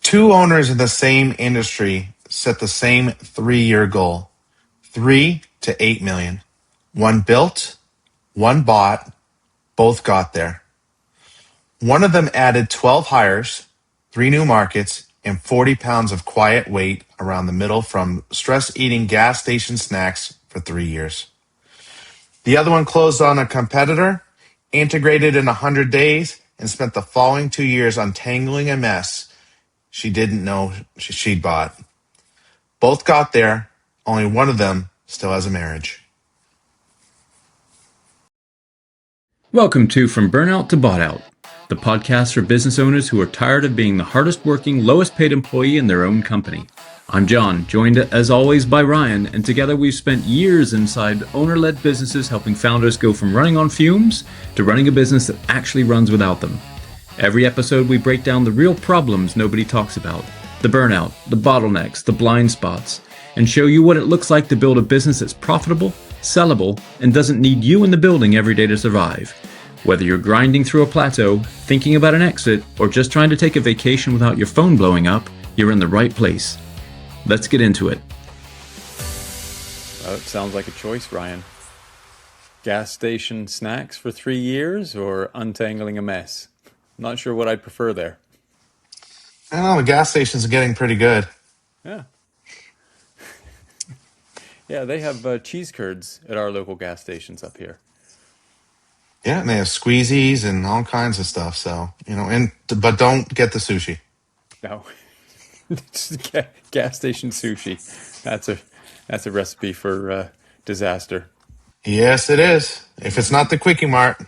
Two owners in the same industry set the same 3-year goal, 3 to 8 million. One built, one bought, both got there. One of them added 12 hires, 3 new markets, and 40 pounds of quiet weight around the middle from stress-eating gas station snacks for 3 years. The other one closed on a competitor, integrated in 100 days, and spent the following 2 years untangling a mess she didn't know she'd bought. Both got there. Only one of them still has a marriage. Welcome to From Burnout to Bought Out, the podcast for business owners who are tired of being the hardest working, lowest paid employee in their own company. I'm Jon, joined as always by Ryan, and together we've spent years inside owner-led businesses helping founders go from running on fumes to running a business that actually runs without them. Every episode we break down the real problems nobody talks about, the burnout, the bottlenecks, the blind spots, and show you what it looks like to build a business that's profitable, sellable, and doesn't need you in the building every day to survive. Whether you're grinding through a plateau, thinking about an exit, or just trying to take a vacation without your phone blowing up, you're in the right place. Let's get into it. Well, it sounds like a choice, Ryan. Gas station snacks for 3 years or untangling a mess? Not sure what I'd prefer there. I don't know, the gas stations are getting pretty good. Yeah. Yeah, they have cheese curds at our local gas stations up here. Yeah, and they have squeezies and all kinds of stuff. So, but don't get the sushi. No. Gas station sushi. That's a recipe for disaster. Yes, it is. If it's not the Quickie Mart,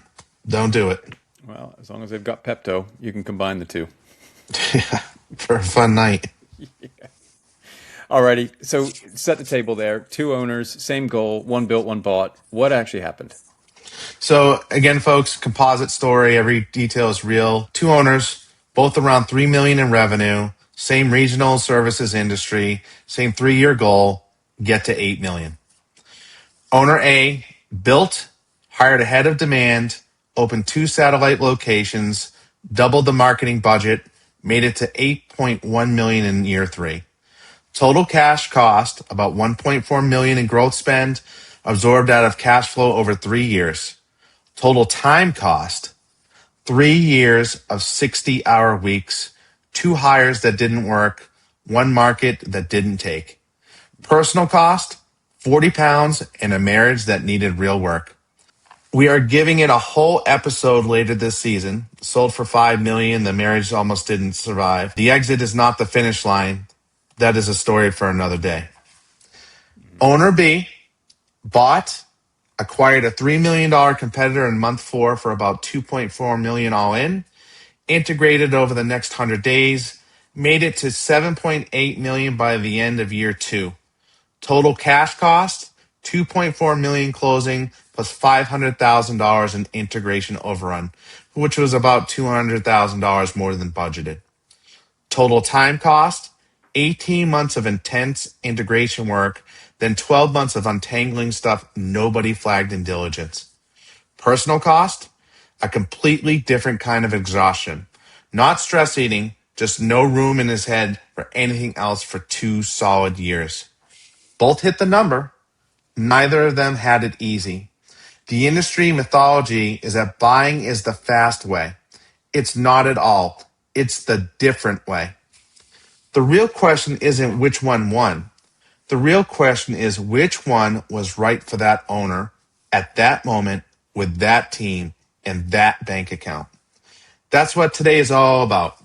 don't do it. Well, as long as they've got Pepto, you can combine the two. For a fun night. Yeah. Alrighty, so set the table there. 2 owners, same goal, one built, one bought. What actually happened? So again, folks, composite story. Every detail is real. 2 owners, both around 3 million in revenue, same regional services industry, same 3-year goal, get to 8 million. Owner A built, hired ahead of demand, opened 2 satellite locations, doubled the marketing budget, made it to 8.1 million in year 3. Total cash cost, about 1.4 million in growth spend, absorbed out of cash flow over 3 years. Total time cost, 3 years of 60-hour weeks, 2 hires that didn't work, 1 market that didn't take. Personal cost, 40 pounds and a marriage that needed real work. We are giving it a whole episode later this season. Sold for 5 million. The marriage almost didn't survive. The exit is not the finish line. That is a story for another day. Owner B bought, acquired a $3 million competitor in month 4 for about 2.4 million all in, integrated over the next 100 days, made it to 7.8 million by the end of year 2. Total cash cost, 2.4 million closing plus $500,000 in integration overrun, which was about $200,000 more than budgeted. Total time cost, 18 months of intense integration work, then 12 months of untangling stuff nobody flagged in diligence. Personal cost, a completely different kind of exhaustion. Not stress eating, just no room in his head for anything else for 2 solid years. Both hit the number. Neither of them had it easy. The industry mythology is that buying is the fast way. It's not at all. It's the different way. The real question isn't which one won. The real question is which one was right for that owner at that moment with that team and that bank account. That's what today is all about.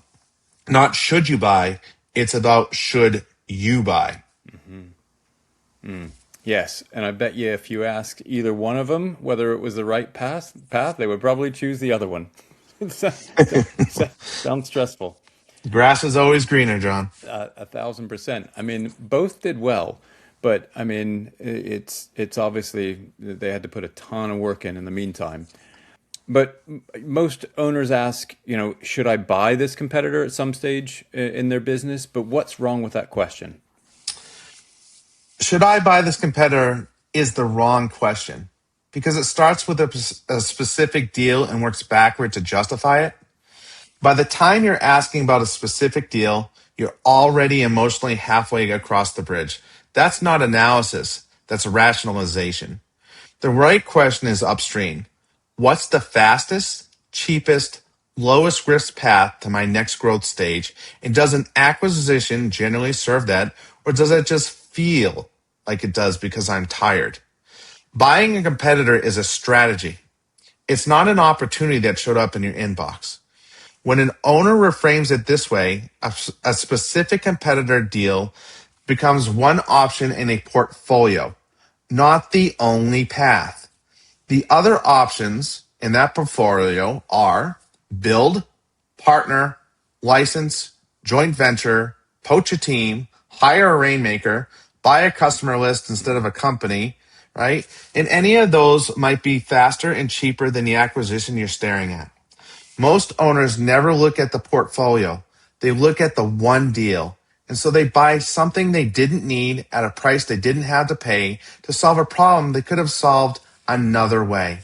Not should you buy, it's about should you buy. Yes, and I bet you if you asked either one of them whether it was the right path, they would probably choose the other one. Sounds stressful. Grass is always greener, John. 1,000%. I mean, both did well, but I mean, it's obviously they had to put a ton of work in the meantime. But most owners ask, should I buy this competitor at some stage in their business? But what's wrong with that question? Should I buy this competitor is the wrong question because it starts with a specific deal and works backward to justify it. By the time you're asking about a specific deal, you're already emotionally halfway across the bridge. That's not analysis, that's rationalization. The right question is upstream. What's the fastest, cheapest, lowest risk path to my next growth stage? And does an acquisition generally serve that, or does it just feel like it does because I'm tired? Buying a competitor is a strategy. It's not an opportunity that showed up in your inbox. When an owner reframes it this way, a specific competitor deal becomes one option in a portfolio, not the only path. The other options in that portfolio are build, partner, license, joint venture, poach a team, hire a rainmaker, buy a customer list instead of a company, right? And any of those might be faster and cheaper than the acquisition you're staring at. Most owners never look at the portfolio. They look at the one deal. And so they buy something they didn't need at a price they didn't have to pay to solve a problem they could have solved another way.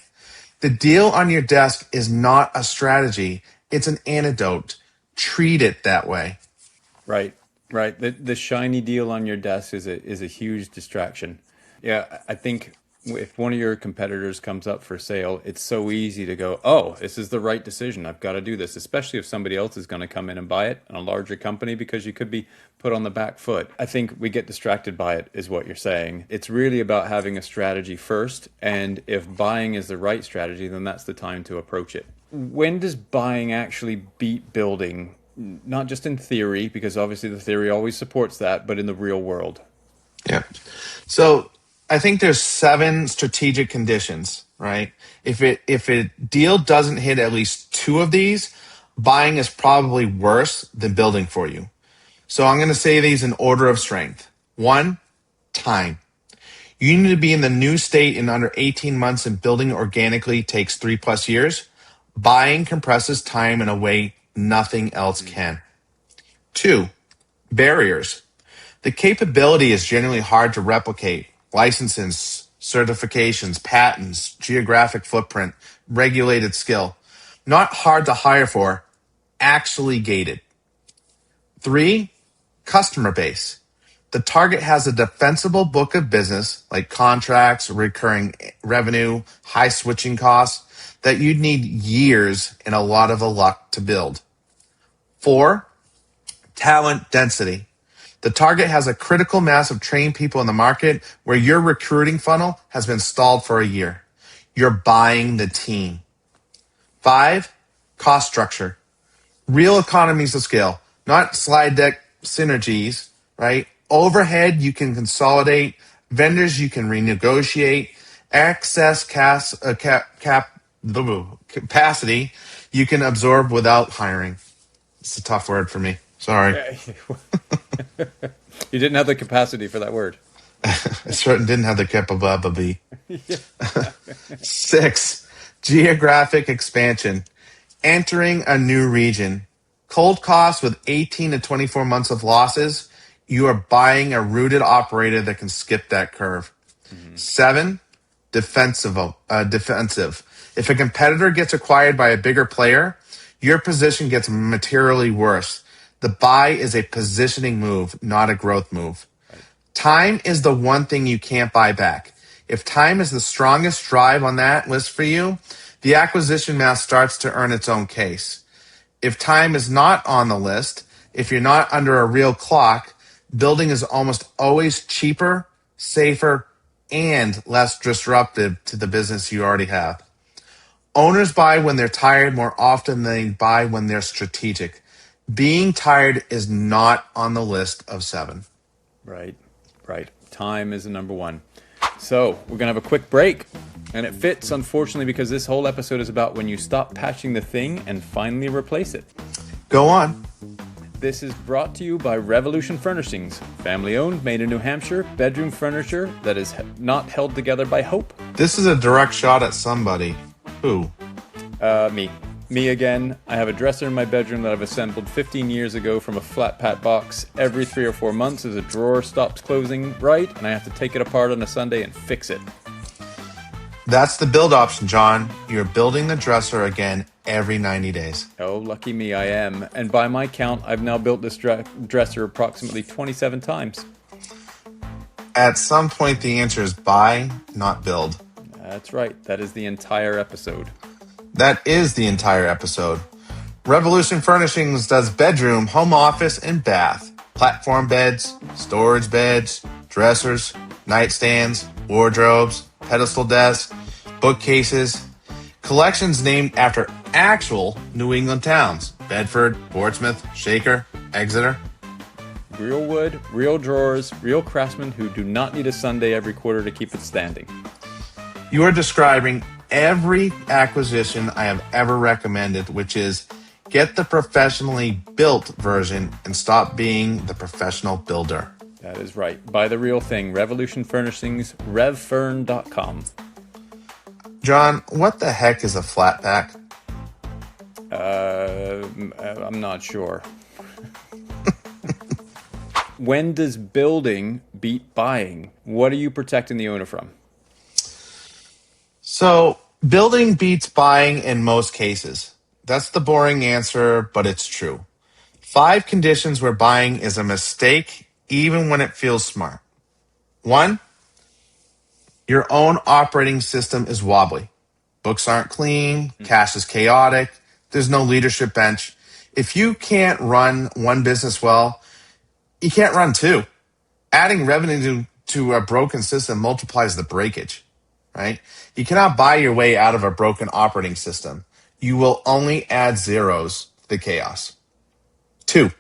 The deal on your desk is not a strategy. It's an antidote. Treat it that way. Right, right. The shiny deal on your desk is a huge distraction. Yeah, I think if one of your competitors comes up for sale, it's so easy to go, "Oh, this is the right decision. I've got to do this," especially if somebody else is going to come in and buy it in a larger company because you could be put on the back foot. I think we get distracted by it, is what you're saying. It's really about having a strategy first, and if buying is the right strategy, then that's the time to approach it. When does buying actually beat building? Not just in theory, because obviously the theory always supports that, but in the real world. Yeah. So I think there's 7 strategic conditions, right? If a deal doesn't hit at least 2 of these, buying is probably worse than building for you. So I'm going to say these in order of strength. 1, time. You need to be in the new state in under 18 months, and building organically takes 3+ years. Buying compresses time in a way nothing else can. 2, barriers. The capability is generally hard to replicate. Licenses, certifications, patents, geographic footprint, regulated skill. Not hard to hire for, actually gated. 3, customer base. The target has a defensible book of business like contracts, recurring revenue, high switching costs that you'd need years and a lot of luck to build. 4, talent density. The target has a critical mass of trained people in the market where your recruiting funnel has been stalled for a year. You're buying the team. 5, cost structure. Real economies of scale, not slide deck synergies, right? Overhead you can consolidate, vendors you can renegotiate, excess capacity you can absorb without hiring. It's a tough word for me. Sorry. You didn't have the capacity for that word. I certainly didn't have the capability. Yeah. 6, geographic expansion. Entering a new region. Cold costs with 18 to 24 months of losses. You are buying a rooted operator that can skip that curve. 7, defensive. If a competitor gets acquired by a bigger player, your position gets materially worse. The buy is a positioning move, not a growth move. Time is the one thing you can't buy back. If time is the strongest drive on that list for you, the acquisition math starts to earn its own case. If time is not on the list, if you're not under a real clock, building is almost always cheaper, safer, and less disruptive to the business you already have. Owners buy when they're tired more often than they buy when they're strategic. Being tired is not on the list of 7. Right, right. Time is the number one. So we're going to have a quick break. And it fits, unfortunately, because this whole episode is about when you stop patching the thing and finally replace it. Go on. This is brought to you by Revolution Furnishings. Family owned, made in New Hampshire, bedroom furniture that is not held together by hope. This is a direct shot at somebody. Who? Me. Me again. I have a dresser in my bedroom that I've assembled 15 years ago from a flat pat box. Every 3 or 4 months, as a drawer stops closing right, and I have to take it apart on a Sunday and fix it. That's the build option, John. You're building the dresser again every 90 days. Oh, lucky me, I am. And by my count, I've now built this dresser approximately 27 times. At some point, the answer is buy, not build. That's right. That is the entire episode. That is the entire episode. Revolution Furnishings does bedroom, home office, and bath. Platform beds, storage beds, dressers, nightstands, wardrobes, pedestal desks, bookcases. Collections named after actual New England towns. Bedford, Portsmouth, Shaker, Exeter. Real wood, real drawers, real craftsmen who do not need a Sunday every quarter to keep it standing. You are describing every acquisition I have ever recommended, which is get the professionally built version and stop being the professional builder. That is right. Buy the real thing. Revolution Furnishings, revfern.com. John, what the heck is a flat pack? I'm not sure. When does building beat buying? What are you protecting the owner from? So, building beats buying in most cases. That's the boring answer, but it's true. 5 conditions where buying is a mistake, even when it feels smart. 1, your own operating system is wobbly. Books aren't clean, cash is chaotic, there's no leadership bench. If you can't run one business well, you can't run 2. Adding revenue to a broken system multiplies the breakage, right? You cannot buy your way out of a broken operating system. You will only add zeros to the chaos. 2,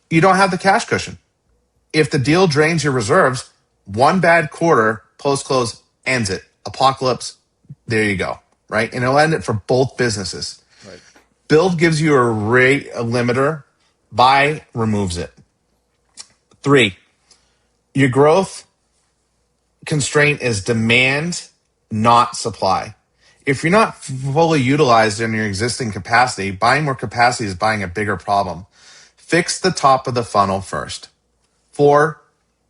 you don't have the cash cushion. If the deal drains your reserves, one bad quarter post-close ends it. Apocalypse, there you go, right? And it'll end it for both businesses. Right. Build gives you a rate a limiter. Buy removes it. 3, your growth constraint is demand, not supply. If you're not fully utilized in your existing capacity, buying more capacity is buying a bigger problem. Fix the top of the funnel first. 4,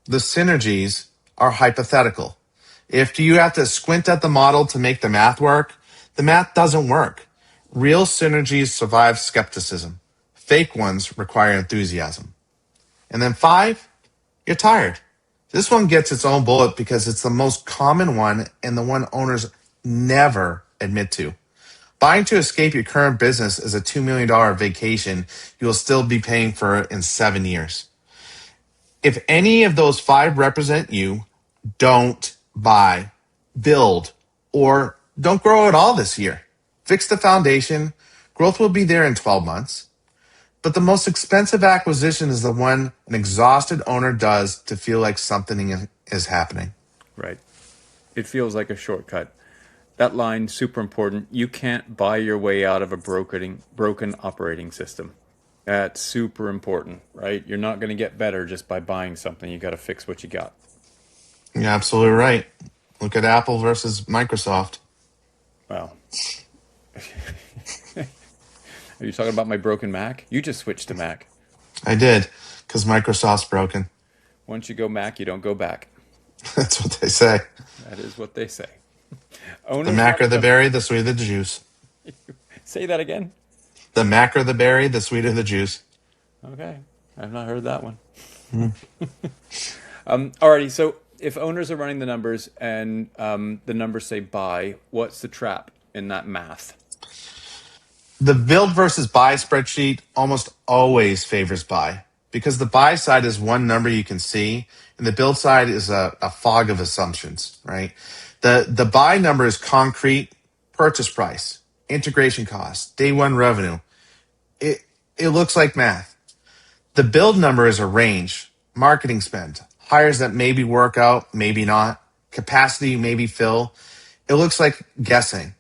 the synergies are hypothetical. If you have to squint at the model to make the math work, the math doesn't work. Real synergies survive skepticism. Fake ones require enthusiasm. And then 5, you're tired. This one gets its own bullet because it's the most common one and the one owners never admit to. Buying to escape your current business is a $2 million vacation you will still be paying for in 7 years. If any of those 5 represent you, don't buy, build, or don't grow at all this year. Fix the foundation. Growth will be there in 12 months. But the most expensive acquisition is the one an exhausted owner does to feel like something is happening. Right. It feels like a shortcut. That line, super important. You can't buy your way out of a broken operating system. That's super important, right? You're not going to get better just by buying something. You got to fix what you got. You're absolutely right. Look at Apple versus Microsoft. Well, are you talking about my broken Mac? You just switched to Mac. I did, because Microsoft's broken. Once you go Mac, you don't go back. That's what they say. That is what they say. The Mac or the berry, the sweeter the juice. Say that again. The Mac or the berry, the sweeter the juice. Okay. I've not heard that one. Alrighty, so if owners are running the numbers and the numbers say buy, what's the trap in that math? The build versus buy spreadsheet almost always favors buy because the buy side is one number you can see and the build side is a fog of assumptions, right? The buy number is concrete, purchase price, integration costs, day one revenue. It looks like math. The build number is a range, marketing spend, hires that maybe work out, maybe not, capacity, maybe fill. It looks like guessing.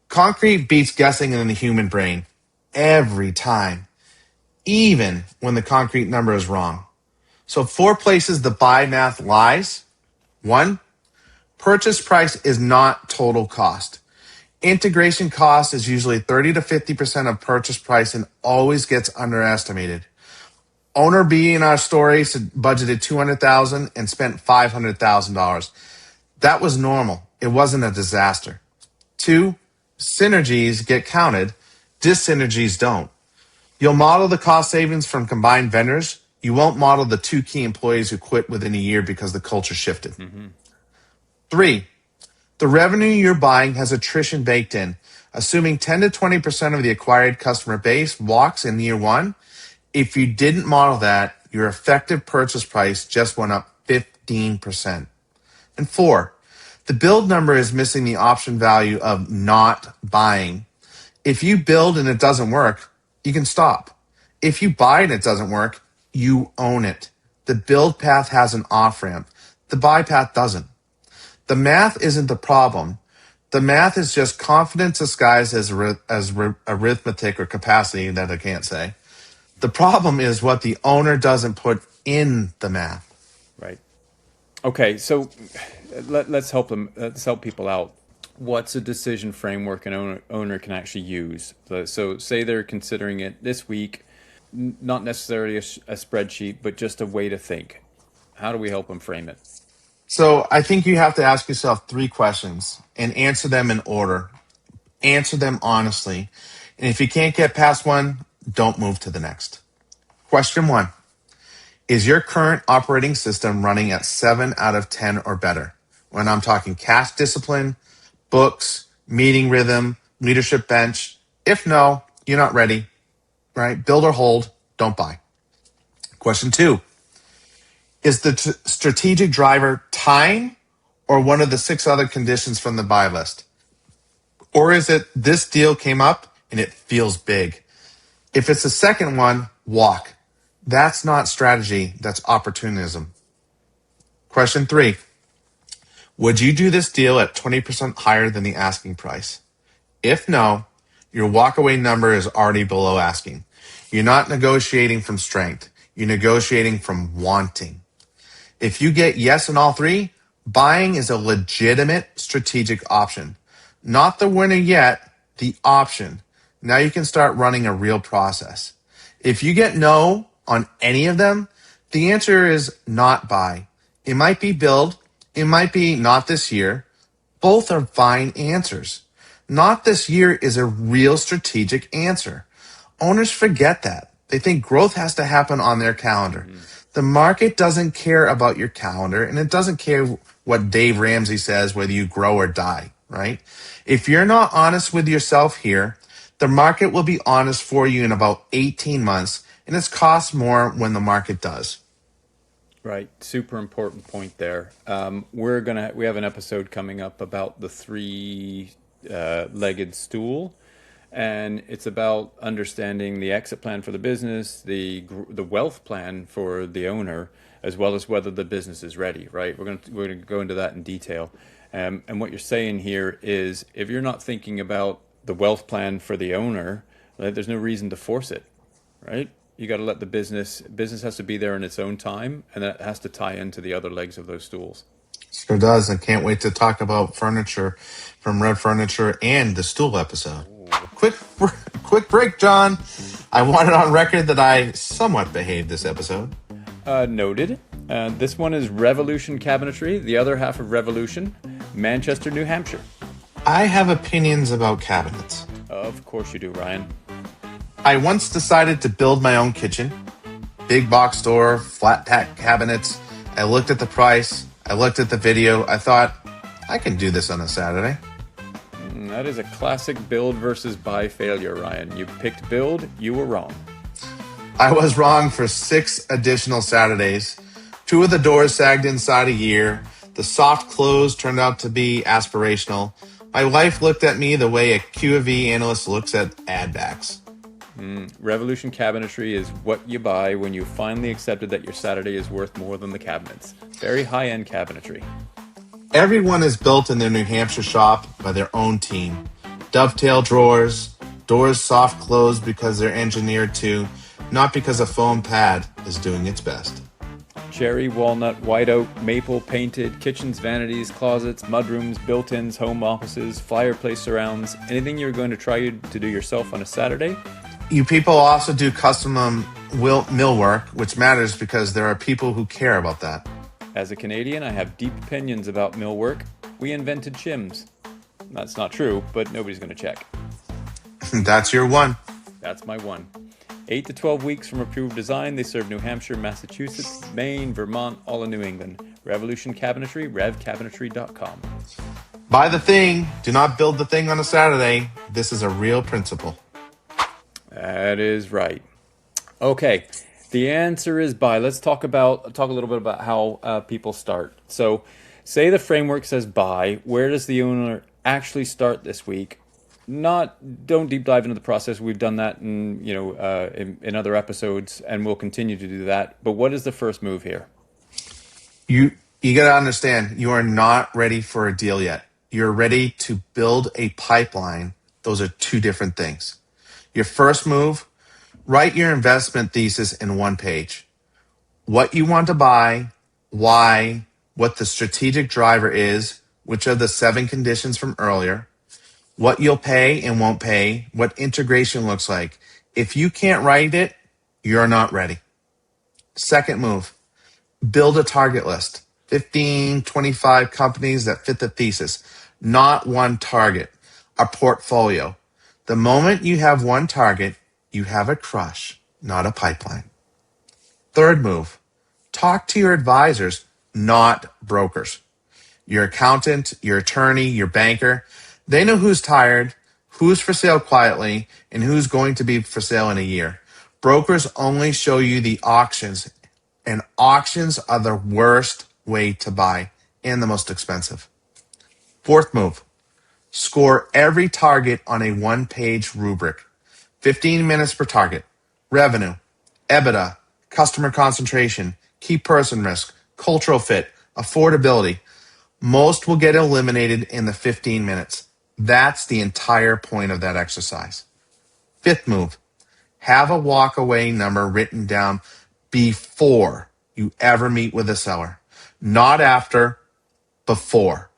Concrete beats guessing in the human brain every time, even when the concrete number is wrong. So 4 places the buy math lies. 1, purchase price is not total cost. Integration cost is usually 30 to 50% of purchase price and always gets underestimated. Owner B in our story budgeted $200,000 and spent $500,000. That was normal. It wasn't a disaster. 2, synergies get counted, dis-synergies don't. You'll model the cost savings from combined vendors. You won't model the 2 key employees who quit within a year because the culture shifted. 3, the revenue you're buying has attrition baked in. Assuming 10 to 20% of the acquired customer base walks in year 1, if you didn't model that, your effective purchase price just went up 15%. And 4, the build number is missing the option value of not buying. If you build and it doesn't work, you can stop. If you buy and it doesn't work, you own it. The build path has an off-ramp. The buy path doesn't. The math isn't the problem. The math is just confidence disguised as arithmetic or capacity that I can't say. The problem is what the owner doesn't put in the math. Right. Okay, so let's help them. Let's help people out. What's a decision framework an owner can actually use? So say they're considering it this week, not necessarily a spreadsheet, but just a way to think. How do we help them frame it? So I think you have to ask yourself 3 questions and answer them in order. Answer them honestly. And if you can't get past one, don't move to the next. Question 1. Is your current operating system running at 7 out of 10 or better? When I'm talking cash discipline, books, meeting rhythm, leadership bench. If no, you're not ready, right? Build or hold, don't buy. Question 2. Is the strategic driver time or one of the 6 other conditions from the buy list? Or is it this deal came up and it feels big? If it's the second one, walk. That's not strategy, that's opportunism. Question 3. Would you do this deal at 20% higher than the asking price? If no, your walkaway number is already below asking. You're not negotiating from strength. You're negotiating from wanting. If you get yes in all 3, buying is a legitimate strategic option. Not the winner yet, the option. Now you can start running a real process. If you get no on any of them, the answer is not buy. It might be build. It might be not this year. Both are fine answers. Not this year is a real strategic answer. Owners forget that. They think growth has to happen on their calendar. The market doesn't care about your calendar, and it doesn't care what Dave Ramsey says, whether you grow or die, right? If you're not honest with yourself here, the market will be honest for you in about 18 months, and it's cost more when the market does. Right, super important point there. We have an episode coming up about the 3-legged stool, and it's about understanding the exit plan for the business, the wealth plan for the owner, as well as whether the business is ready. Right, we're going to go into that in detail. And what you're saying here is, if you're not thinking about the wealth plan for the owner, right, there's no reason to force it. Right, you got to let the business has to be there in its own time, and that has to tie into the other legs of those stools. Sure does. I can't wait to talk about furniture from Red Furniture and the stool episode. Quick break, John. I want it on record that I somewhat behaved this episode. Noted. This one is Revolution Cabinetry, the other half of Revolution, Manchester, New Hampshire. I have opinions about cabinets. Of course you do, Ryan. I once decided to build my own kitchen. Big box store, flat pack cabinets. I looked at the price. I looked at the video. I thought, I can do this on a Saturday. That is a classic build versus buy failure, Ryan. You picked build, you were wrong. I was wrong for 6 additional Saturdays. 2 of the doors sagged inside a year. The soft close turned out to be aspirational. My wife looked at me the way a Q of E analyst looks at ad backs. Revolution Cabinetry is what you buy when you finally accepted that your Saturday is worth more than the cabinets. Very high-end cabinetry. Everyone is built in their New Hampshire shop by their own team. Dovetail doors soft close because they're engineered to, not because a foam pad is doing its best. Cherry, walnut, white oak, maple, painted, kitchens, vanities, closets, mudrooms, built-ins, home offices, fireplace surrounds, anything you're going to try to do yourself on a Saturday. You people also do custom millwork, which matters because there are people who care about that. As a Canadian, I have deep opinions about millwork. We invented shims. That's not true, but nobody's going to check. That's your one. That's my one. 8 to 12 weeks from approved design. They serve New Hampshire, Massachusetts, Maine, Vermont, all in New England. Revolution Cabinetry, revcabinetry.com. Buy the thing. Do not build the thing on a Saturday. This is a real principle. That is right. Okay, the answer is buy. Let's talk a little bit about how people start. So, say the framework says buy. Where does the owner actually start this week? Don't deep dive into the process. We've done that in other episodes, and we'll continue to do that. But what is the first move here? You got to understand, you are not ready for a deal yet. You're ready to build a pipeline. Those are two different things. Your first move, write your investment thesis in one page. What you want to buy, why, what the strategic driver is, which are the 7 conditions from earlier, what you'll pay and won't pay, what integration looks like. If you can't write it, you're not ready. Second move, build a target list. 15, 25 companies that fit the thesis. Not one target, a portfolio. The moment you have one target, you have a crush, not a pipeline. Third move, talk to your advisors, not brokers. Your accountant, your attorney, your banker, they know who's tired, who's for sale quietly, and who's going to be for sale in a year. Brokers only show you the auctions, and auctions are the worst way to buy and the most expensive. Fourth move, score every target on a one-page rubric. 15 minutes per target. Revenue, EBITDA, customer concentration, key person risk, cultural fit, affordability. Most will get eliminated in the 15 minutes. That's the entire point of that exercise. Fifth move, have a walk-away number written down before you ever meet with a seller. Not after, before.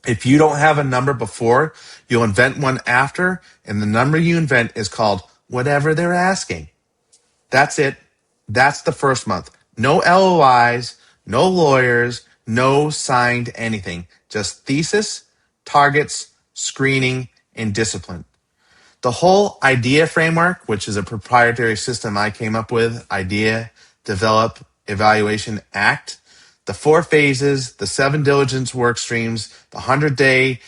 If you don't have a number before, you'll invent one after, and the number you invent is called whatever they're asking. That's it. That's the first month. No LOIs, no lawyers, no signed anything. Just thesis, targets, screening, and discipline. The whole IDEA framework, which is a proprietary system I came up with, IDEA, Develop, Evaluation, Act, the 4 phases, the 7 diligence work streams, the 100-day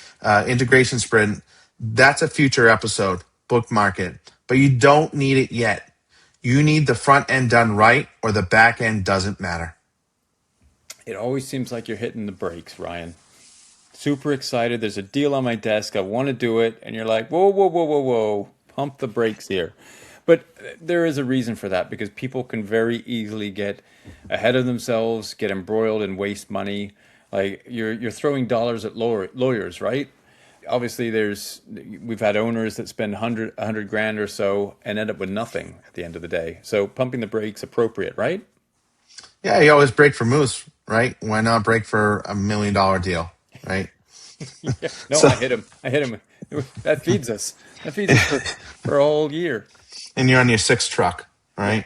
integration sprint, that's a future episode. Bookmark it. But you don't need it yet. You need the front end done right, or the back end doesn't matter. It always seems like you're hitting the brakes, Ryan. Super excited. There's a deal on my desk. I want to do it. And you're like, whoa, whoa, whoa, whoa, whoa. Pump the brakes here. But there is a reason for that, because people can very easily get ahead of themselves, get embroiled and waste money. Like you're throwing dollars at lawyers, right? Obviously, we've had owners that spend 100 grand or so and end up with nothing at the end of the day. So pumping the brakes appropriate, right? Yeah, you always break for moose, right? Why not break for $1 million deal, right? Yeah. No, So, I hit him. That feeds us. That feeds us for a whole year. and you're on your 6th truck, right?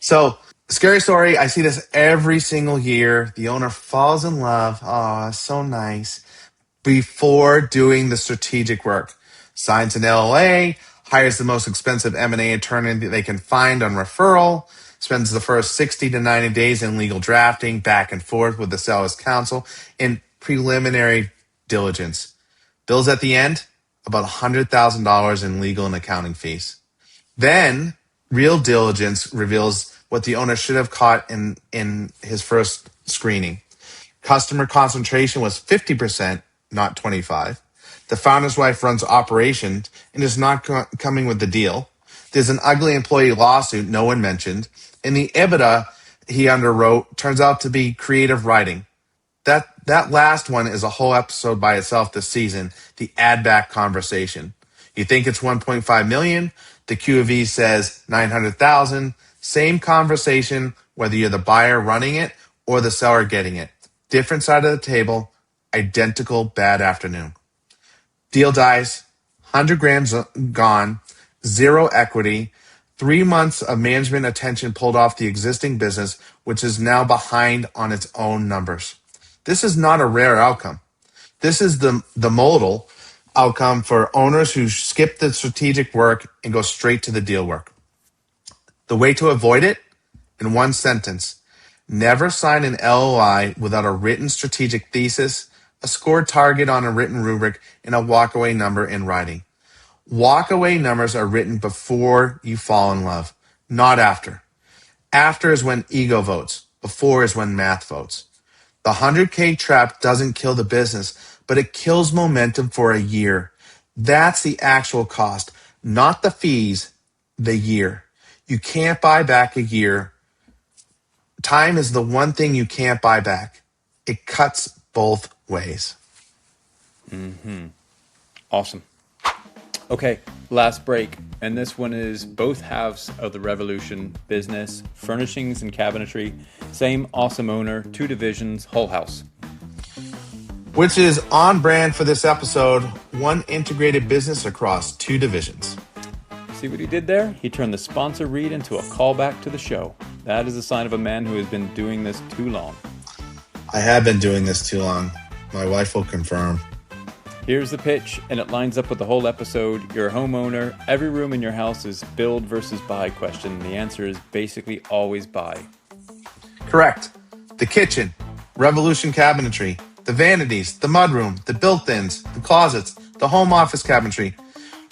So, scary story. I see this every single year. The owner falls in love. Oh, so nice. Before doing the strategic work, signs an LOA, hires the most expensive M&A attorney that they can find on referral, spends the first 60 to 90 days in legal drafting, back and forth with the seller's counsel, and preliminary diligence. Bills at the end, about $100,000 in legal and accounting fees. Then, real diligence reveals what the owner should have caught in his first screening. Customer concentration was 50%, not 25. The founder's wife runs operations and is not coming with the deal. There's an ugly employee lawsuit no one mentioned. And the EBITDA he underwrote turns out to be creative writing. That last one is a whole episode by itself this season, the add back conversation. You think it's 1.5 million, the Q of E says 900,000. Same conversation, whether you're the buyer running it or the seller getting it. Different side of the table, identical bad afternoon. Deal dies, 100 grams gone, 0 equity, 3 months of management attention pulled off the existing business, which is now behind on its own numbers. This is not a rare outcome. This is the modal outcome for owners who skip the strategic work and go straight to the deal work. The way to avoid it, in one sentence: never sign an LOI without a written strategic thesis, a scored target on a written rubric, and a walkaway number in writing. Walkaway numbers are written before you fall in love, not after. After is when ego votes. Before is when math votes. The 100K trap doesn't kill the business, but it kills momentum for a year. That's the actual cost, not the fees, the year. You can't buy back a year. Time is the one thing you can't buy back. It cuts both ways. Awesome. Okay, last break. And this one is both halves of the Revolution business, furnishings and cabinetry. Same awesome owner, 2 divisions, whole house. Which is on brand for this episode, one integrated business across 2 divisions. See what he did there? He turned the sponsor read into a callback to the show. That is a sign of a man who has been doing this too long. I have been doing this too long. My wife will confirm. Here's the pitch, and it lines up with the whole episode. You're a homeowner. Every room in your house is build versus buy question. The answer is basically always buy. Correct. The kitchen, Revolution cabinetry, the vanities, the mudroom, the built-ins, the closets, the home office cabinetry,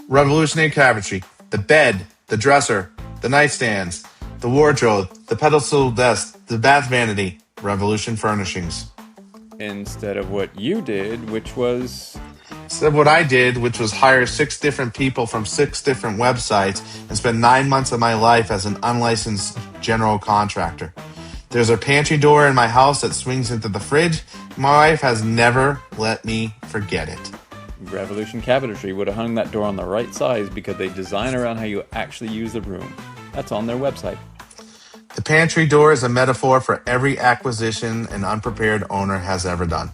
Revolutionary cabinetry, the bed, the dresser, the nightstands, the wardrobe, the pedestal desk, the bath vanity, Revolution furnishings. Instead of what you did, which was... Instead of what I did, which was hire 6 different people from 6 different websites and spend 9 months of my life as an unlicensed general contractor. There's a pantry door in my house that swings into the fridge. My wife has never let me forget it. Revolution Cabinetry would have hung that door on the right size because they design around how you actually use the room. That's on their website. The pantry door is a metaphor for every acquisition an unprepared owner has ever done.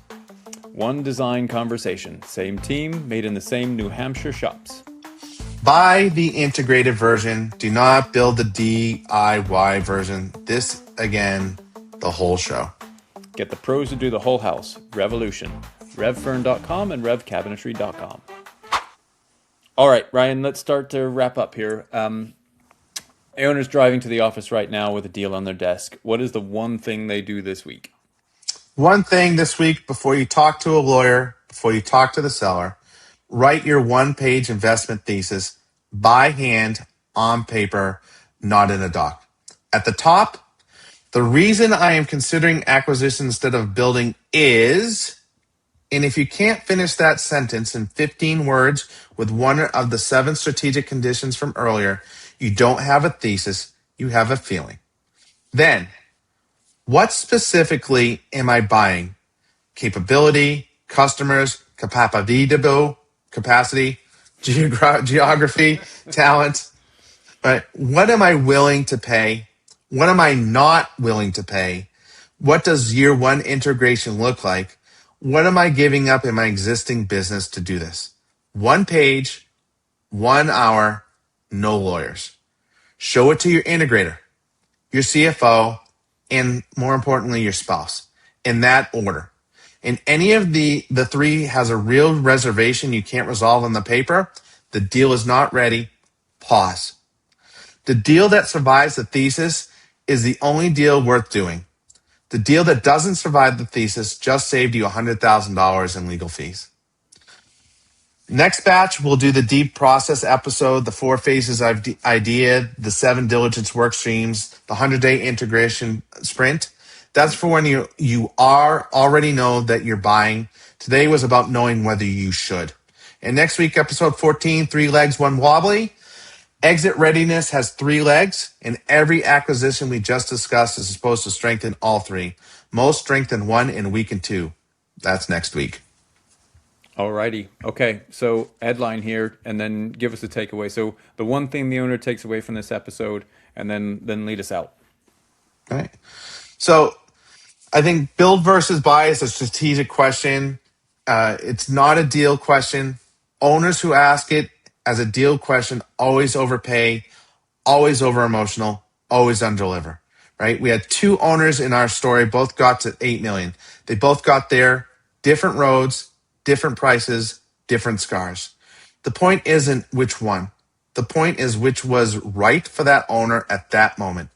One design conversation. Same team, made in the same New Hampshire shops. Buy the integrated version. Do not build the DIY version. This, again, the whole show. Get the pros to do the whole house. Revolution. RevFern.com and RevCabinetry.com. All right, Ryan, let's start to wrap up here. A owner's driving to the office right now with a deal on their desk. What is the one thing they do this week? One thing this week, before you talk to a lawyer, before you talk to the seller, write your 1-page investment thesis by hand on paper, not in a doc. At the top, the reason I am considering acquisition instead of building is, and if you can't finish that sentence in 15 words with one of the 7 strategic conditions from earlier, you don't have a thesis, you have a feeling. Then, what specifically am I buying? Capability, customers, capacity, geography, talent. Right? What am I willing to pay? What am I not willing to pay? What does year 1 integration look like? What am I giving up in my existing business to do this? 1 page, 1 hour, no lawyers. Show it to your integrator, your CFO, and more importantly, your spouse, in that order. And any of the 3 has a real reservation you can't resolve on the paper, the deal is not ready, pause. The deal that survives the thesis is the only deal worth doing. The deal that doesn't survive the thesis just saved you $100,000 in legal fees. Next batch, we'll do the deep process episode, the 4 phases idea, the 7 diligence work streams, the 100-day integration sprint. That's for when you already know that you're buying. Today was about knowing whether you should. And next week, episode 14, 3 legs, 1 wobbly. Exit readiness has 3 legs, and every acquisition we just discussed is supposed to strengthen all 3. Most strengthen 1 and weaken 2. That's next week. Alrighty. Okay, so headline here, and then give us a takeaway. So the one thing the owner takes away from this episode, and then lead us out. All right. So I think build versus buy is a strategic question. It's not a deal question. Owners who ask it as a deal question always overpay, always over emotional, always undeliver. Right? We had 2 owners in our story, both got to 8 million. They both got there, different roads, different prices, different scars. The point isn't which one. The point is which was right for that owner at that moment.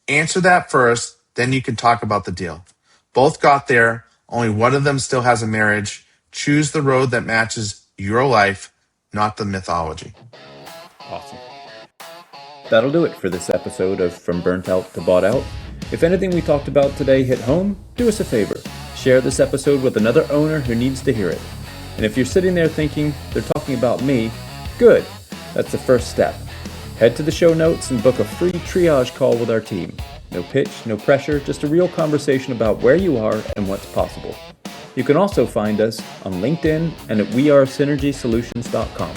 Answer that first, then you can talk about the deal. Both got there. Only one of them still has a marriage. Choose the road that matches your life, not the mythology. Awesome. That'll do it for this episode of From Burnt Out to Bought Out. If anything we talked about today hit home, do us a favor. Share this episode with another owner who needs to hear it. And if you're sitting there thinking they're talking about me, good. That's the first step. Head to the show notes and book a free triage call with our team. No pitch, no pressure, just a real conversation about where you are and what's possible. You can also find us on LinkedIn and at wearesynergysolutions.com.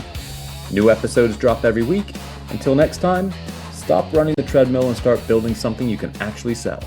New episodes drop every week. Until next time, stop running the treadmill and start building something you can actually sell.